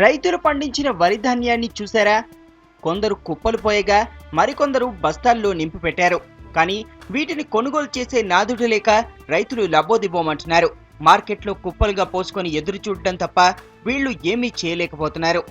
రైతులు పండించిన వరి ధాన్యాన్ని చూసారా? కొందరు కుప్పలు పోయగా మరికొందరు బస్తాల్లో నింపి పెట్టారు. కానీ వీటిని కొనుగోలు చేసే నాదుడు లేక రైతులు లబ్బోదిబ్బోమంటున్నారు. మార్కెట్లో కుప్పలుగా పోసుకొని ఎదురు చూడడం తప్ప వీళ్లు ఏమీ చేయలేకపోతున్నారు.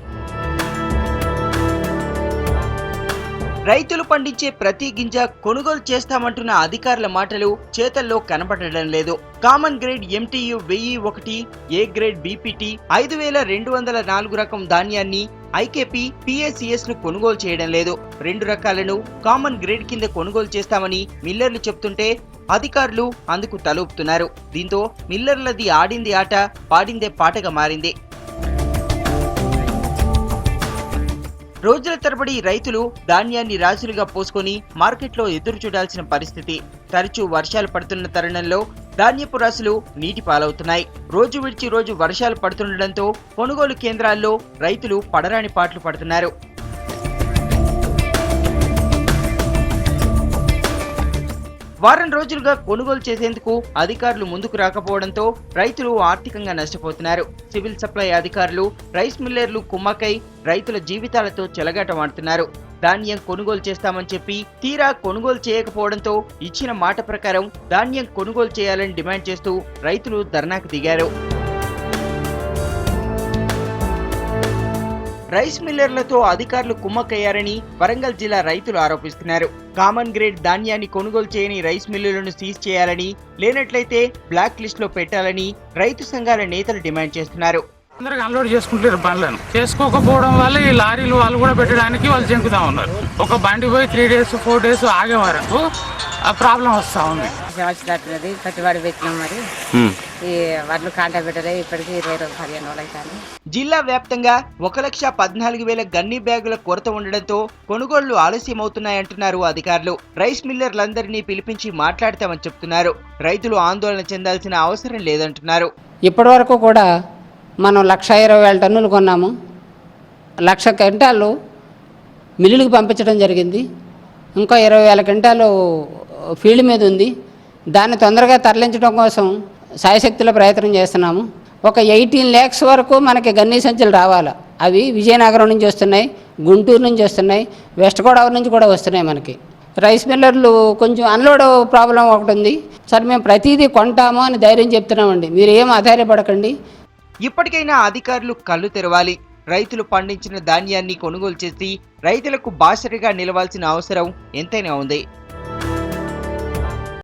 రైతులు పండించే ప్రతి గింజ కొనుగోలు చేస్తామంటున్న అధికారుల మాటలు చేతల్లో కనబడడం లేదు. Common grade MTU 1001, A grade BPT 5204 రకం ధాన్యాన్ని IKP, PACS ను కొనుగోలు చేయడం లేదు. 2 రకాలను కామన్ గ్రేడ్ కింద కొనుగోలు చేస్తామని మిల్లర్లు చెప్తుంటే అధికారులు అందుకు తలూపుతున్నారు. దీంతో మిల్లర్లది ఆడింది ఆట, పాడిందే పాటగా మారింది. రోజుల తరబడి రైతులు ధాన్యాన్ని రాశులుగా పోసుకొని మార్కెట్లో ఎదురు చూడాల్సిన పరిస్థితి. తరచూ వర్షాలు పడుతున్న తరుణంలో ధాన్యపు రాశులు నీటి పాలవుతున్నాయి. రోజు విడిచి రోజు వర్షాలు పడుతుండటంతో కొనుగోలు కేంద్రాల్లో రైతులు పడరాని పాట్లు పడుతున్నారు. వారం రోజులుగా కొనుగోలు చేసేందుకు అధికారులు ముందుకు రాకపోవడంతో రైతులు ఆర్థికంగా నష్టపోతున్నారు. సివిల్ సప్లై అధికారులు, రైస్ మిల్లర్లు కుమ్మక్కై రైతుల జీవితాలతో చెలగాటమాడుతున్నారు. ధాన్యం కొనుగోలు చేస్తామని చెప్పి తీరా కొనుగోలు చేయకపోవడంతో ఇచ్చిన మాట ప్రకారం ధాన్యం కొనుగోలు చేయాలని డిమాండ్ చేస్తూ రైతులు ధర్నాకు దిగారు. రైస్ మిల్లర్లతో అధికారులు కుమ్మక్కయ్యారని వరంగల్ జిల్లా రైతులు ఆరోపిస్తున్నారు. కామన్ గ్రేడ్ ధాన్యాన్ని కొనుగోలు చేయని రైస్ మిల్లులను సీజ్ చేయాలని, లేనట్లయితే బ్లాక్ లిస్ట్ లో పెట్టాలని రైతు సంఘాల నేతలు డిమాండ్ చేస్తున్నారు. అందరికి అన్లోడ్ చేసుకుంటారు బండ్లను. చేసుకోకపోవడం వల్ల ఈ లారీలు వాళ్ళు కూడా పెట్టడానికి వాళ్ళు జంకుతా ఉన్నారు. ఒక బండి పోయి 3 days 4 days ఆగే వరకు ఆ ప్రాబ్లం వస్తూ ఉంది. సంవత్సరాలు పెట్టుబడి పెట్టినాం, మరి ఈ వడ్లు కాంటా పెట్టలే ఇప్పటికీ 15 రోజులు అవుతాయి. జిల్లా వ్యాప్తంగా 1,14,000 గన్నీ బ్యాగుల కొరత ఉండడంతో కొనుగోళ్లు ఆలస్యమవుతున్నాయంటున్నారు అధికారులు. రైస్ మిల్లర్లందరినీ పిలిపించి మాట్లాడతామని చెప్తున్నారు. రైతులు ఆందోళన చెందాల్సిన అవసరం లేదంటున్నారు. ఇప్పటి వరకు కూడా మనం 1,20,000 టన్నులు కొన్నాము. 1,00,000 క్వింటాలు మిల్లులకు పంపించడం జరిగింది. ఇంకా 20,000 క్వింటాలు ఫీల్డ్ మీద ఉంది. దాన్ని తొందరగా తరలించడం కోసం సాయశక్తుల ప్రయత్నం చేస్తున్నాము. ఒక 18 lakhs వరకు మనకి గన్నీ సంచులు రావాలి. అవి విజయనగరం నుంచి వస్తున్నాయి, గుంటూరు నుంచి వస్తున్నాయి, వెస్ట్ గోదావరి నుంచి కూడా వస్తున్నాయి. మనకి రైస్ మిల్లర్లు కొంచెం అన్లోడ్ ప్రాబ్లం ఒకటి ఉంది సార్. మేము ప్రతిదీ కొంటాము అని ధైర్యం చెప్తున్నామండి. మీరు ఏం ఆధారపడకండి. ఇప్పటికైనా అధికారులు కళ్ళు తెరవాలి. రైతులు పండించిన ధాన్యాన్ని కొనుగోలు చేసి రైతులకు బాసటగా నిలవాల్సిన అవసరం ఎంతైనా ఉంది.